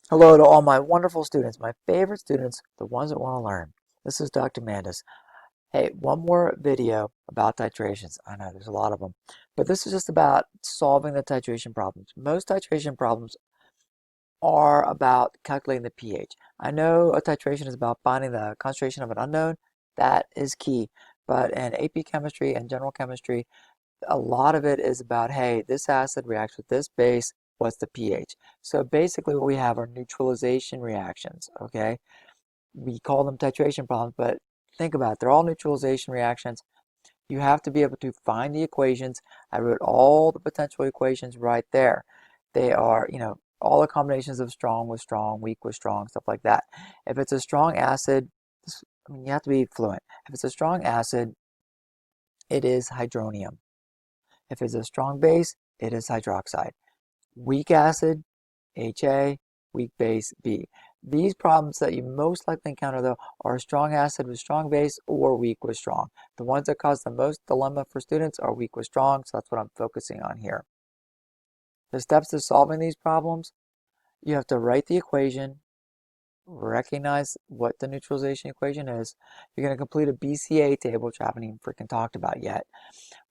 Hello to all my wonderful students, my favorite students, the ones that want to learn. This is Dr. Mandis. Hey, one more video about titrations. I know there's a lot of them, but this is just about solving the titration problems. Most titration problems are about calculating the pH. I know a titration is about finding the concentration of an unknown. That is key. But in AP chemistry and general chemistry, a lot of it is about, hey, this acid reacts with this base, what's the pH? So basically what we have are neutralization reactions, okay? We call them titration problems, but think about it, they're all neutralization reactions. You have to be able to find the equations. I wrote all the potential equations right there. They are, all the combinations of strong with strong, weak with strong, stuff like that. If it's a strong acid, you have to be fluent. If it's a strong acid, it is hydronium. If it's a strong base, it is hydroxide. Weak acid, HA, weak base, B. These problems that you most likely encounter, though, are strong acid with strong base or weak with strong. The ones that cause the most dilemma for students are weak with strong, so that's what I'm focusing on here. The steps to solving these problems, you have to write the equation, recognize what the neutralization equation is. You're going to complete a BCA table, which I haven't even freaking talked about yet.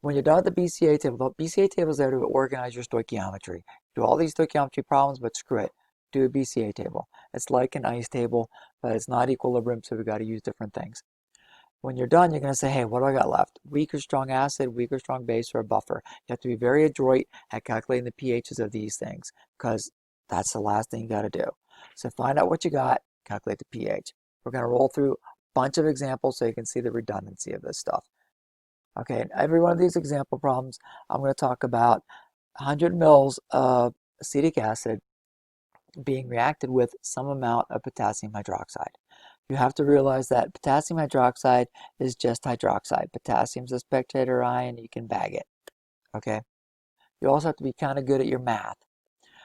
When you're done with the BCA table, the BCA table is there to organize your stoichiometry. Do all these stoichiometry problems, but screw it. Do a BCA table. It's like an ice table, but it's not equilibrium, so we've got to use different things. When you're done, you're going to say, hey, what do I got left? Weak or strong acid, weak or strong base, or a buffer. You have to be very adroit at calculating the pHs of these things, because that's the last thing you got to do. So find out what you got, calculate the pH. We're going to roll through a bunch of examples so you can see the redundancy of this stuff. Okay, in every one of these example problems, I'm going to talk about 100 mils of acetic acid being reacted with some amount of potassium hydroxide. You have to realize that potassium hydroxide is just hydroxide. Potassium's a spectator ion, you can bag it. Okay? You also have to be kind of good at your math.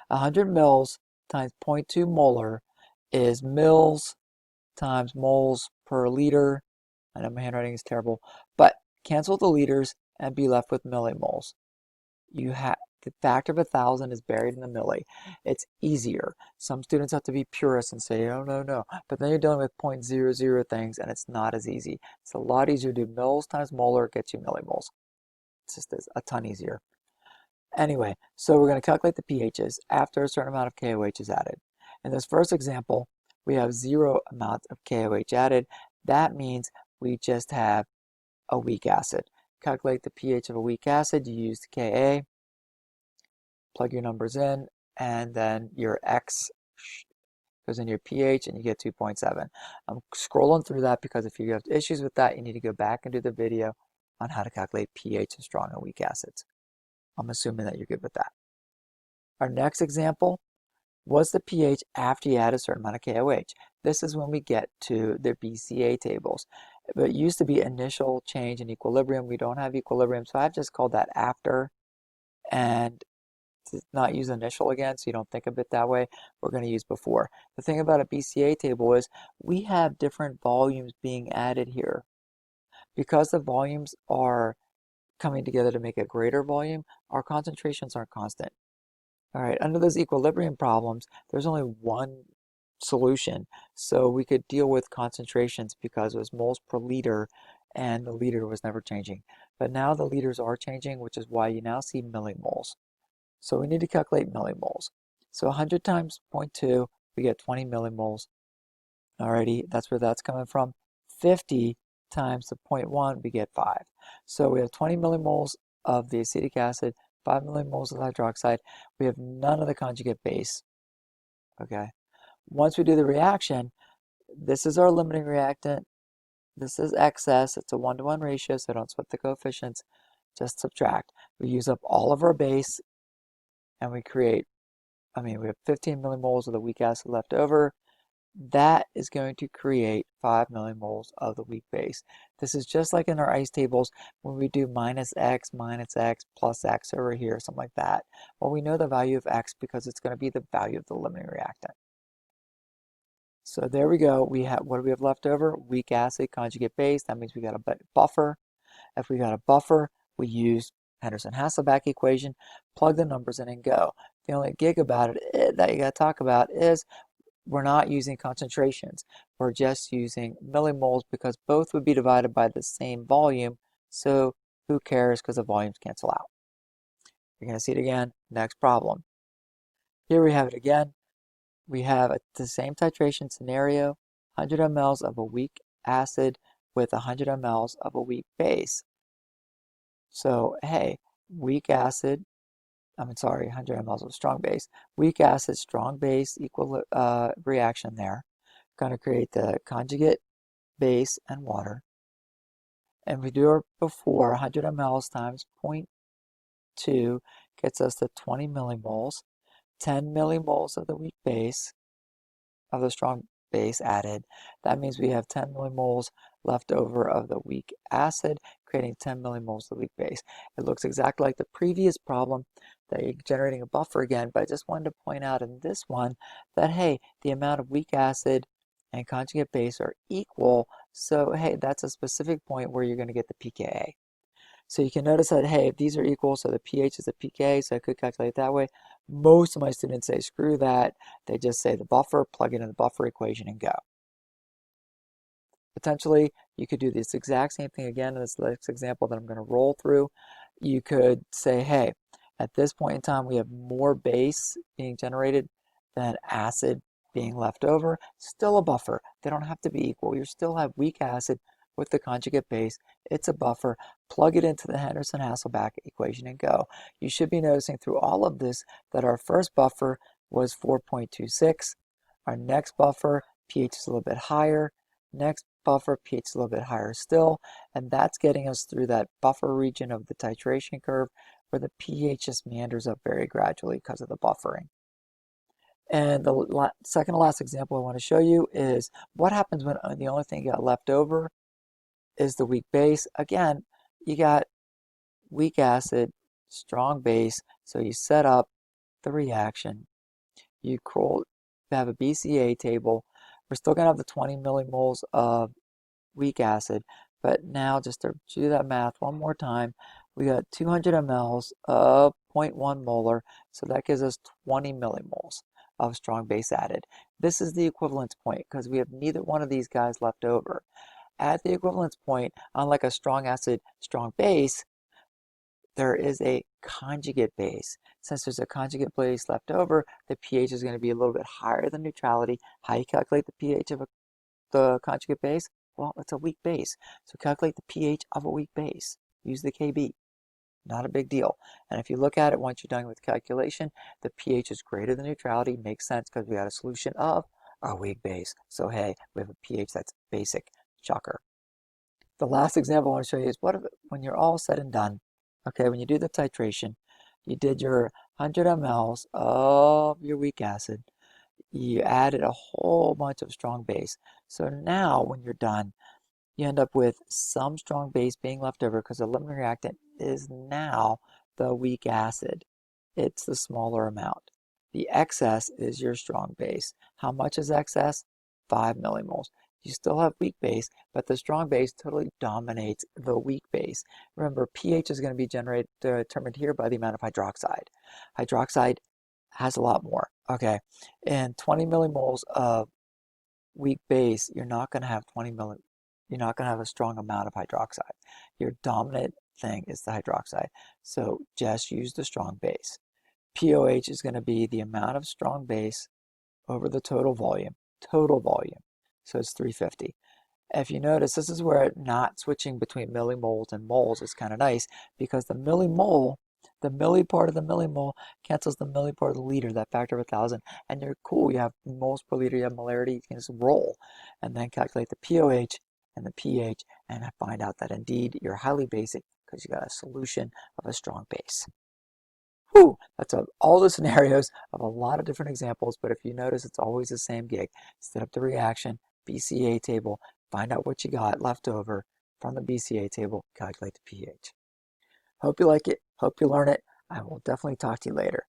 100 mils times 0.2 molar is mils times moles per liter. I know my handwriting is terrible, but cancel the liters and be left with millimoles. You have the factor of 1,000 is buried in the milli. It's easier. Some students have to be purists and say, oh, no. But then you're dealing with 0.00 things, and it's not as easy. It's a lot easier to do mils times molar gets you millimoles. It's just a ton easier. Anyway, so we're going to calculate the pHs after a certain amount of KOH is added. In this first example, we have 0 amount of KOH added. That means we just have a weak acid. Calculate the pH of a weak acid, you use the Ka, plug your numbers in, and then your X goes in your pH and you get 2.7. I'm scrolling through that because if you have issues with that, you need to go back and do the video on how to calculate pH of strong and weak acids. I'm assuming that you're good with that. Our next example was the pH after you add a certain amount of KOH. This is when we get to the BCA tables. But it used to be initial change in equilibrium. We don't have equilibrium, so I've just called that after. And to not use initial again, so you don't think of it that way, we're going to use before. The thing about a BCA table is we have different volumes being added here. Because the volumes are coming together to make a greater volume, our concentrations aren't constant. All right, under those equilibrium problems, there's only one solution. So we could deal with concentrations because it was moles per liter and the liter was never changing. But now the liters are changing, which is why you now see millimoles. So we need to calculate millimoles. So 100 times 0.2, we get 20 millimoles. Alrighty, that's where that's coming from. 50 times the 0.1, we get 5. So we have 20 millimoles of the acetic acid, 5 millimoles of hydroxide. We have none of the conjugate base. Okay. Once we do the reaction, this is our limiting reactant. This is excess. It's a 1-to-1 ratio, so don't sweat the coefficients. Just subtract. We use up all of our base, and we create, we have 15 millimoles of the weak acid left over. That is going to create 5 millimoles of the weak base. This is just like in our ice tables when we do minus x plus x over here, something like that. Well, we know the value of x because it's going to be the value of the limiting reactant. So there we go. We have, what do we have left over? Weak acid conjugate base. That means we got a buffer. If we got a buffer, we use Henderson-Hasselbalch equation, plug the numbers in and go. The only gig about it that you got to talk about is we're not using concentrations. We're just using millimoles because both would be divided by the same volume. So who cares because the volumes cancel out. You're going to see it again. Next problem. Here we have it again. We have the same titration scenario, 100 mLs of a weak acid with 100 mLs of a weak base. So, hey, weak acid, 100 mLs of strong base. Weak acid, strong base, equal reaction there. Going to create the conjugate base and water. And we do it before 100 mLs times 0.2 gets us to 20 millimoles. 10 millimoles of the weak base, of the strong base added. That means we have 10 millimoles left over of the weak acid, creating 10 millimoles of the weak base. It looks exactly like the previous problem that you're generating a buffer again, but I just wanted to point out in this one that, hey, the amount of weak acid and conjugate base are equal. So, hey, that's a specific point where you're going to get the pKa. So you can notice that, hey, if these are equal, so the pH is the pKa, so I could calculate it that way. Most of my students say, screw that. They just say the buffer, plug it in the buffer equation, and go. Potentially, you could do this exact same thing again in this next example that I'm going to roll through. You could say, hey, at this point in time, we have more base being generated than acid being left over. Still a buffer. They don't have to be equal. You still have weak acid with the conjugate base. It's a buffer. Plug it into the Henderson-Hasselbalch equation and go. You should be noticing through all of this that our first buffer was 4.26. Our next buffer, pH is a little bit higher. Next buffer, pH is a little bit higher still. And that's getting us through that buffer region of the titration curve where the pH just meanders up very gradually because of the buffering. And the second to last example I want to show you is what happens when the only thing you got left over is the weak base. Again, you got weak acid, strong base, so you set up the reaction. You have a BCA table. We're still going to have the 20 millimoles of weak acid, but now just to do that math one more time, we got 200 mLs of 0.1 molar, so that gives us 20 millimoles of strong base added. This is the equivalence point because we have neither one of these guys left over. At the equivalence point, unlike a strong acid, strong base, there is a conjugate base. Since there's a conjugate base left over, the pH is going to be a little bit higher than neutrality. How you calculate the pH of the conjugate base? Well, it's a weak base. So calculate the pH of a weak base. Use the Kb. Not a big deal. And if you look at it once you're done with calculation, the pH is greater than neutrality. Makes sense because we got a solution of our weak base. So hey, we have a pH that's basic. Shocker. The last example I want to show you is when you're all said and done, okay, when you do the titration, you did your 100 mLs of your weak acid, you added a whole bunch of strong base. So now when you're done, you end up with some strong base being left over because the limiting reactant is now the weak acid. It's the smaller amount. The excess is your strong base. How much is excess? 5 millimoles. You still have weak base, but the strong base totally dominates the weak base. Remember, pH is going to be determined here by the amount of hydroxide. Hydroxide has a lot more. Okay, and 20 millimoles of weak base, you're not going to have you're not going to have a strong amount of hydroxide. Your dominant thing is the hydroxide. So just use the strong base. POH is going to be the amount of strong base over the total volume. Total volume. So it's 350. If you notice, this is where not switching between millimoles and moles is kind of nice because the millimole, the milli part of the millimole cancels the milli part of the liter, that factor of 1,000. And you're cool. You have moles per liter, you have molarity, you can just roll and then calculate the POH and the pH and find out that indeed you're highly basic because you got a solution of a strong base. Whew, that's all the scenarios of a lot of different examples, but if you notice, it's always the same gig. Set up the reaction, BCA table, find out what you got left over from the BCA table, calculate the pH. Hope you like it. Hope you learn it. I will definitely talk to you later.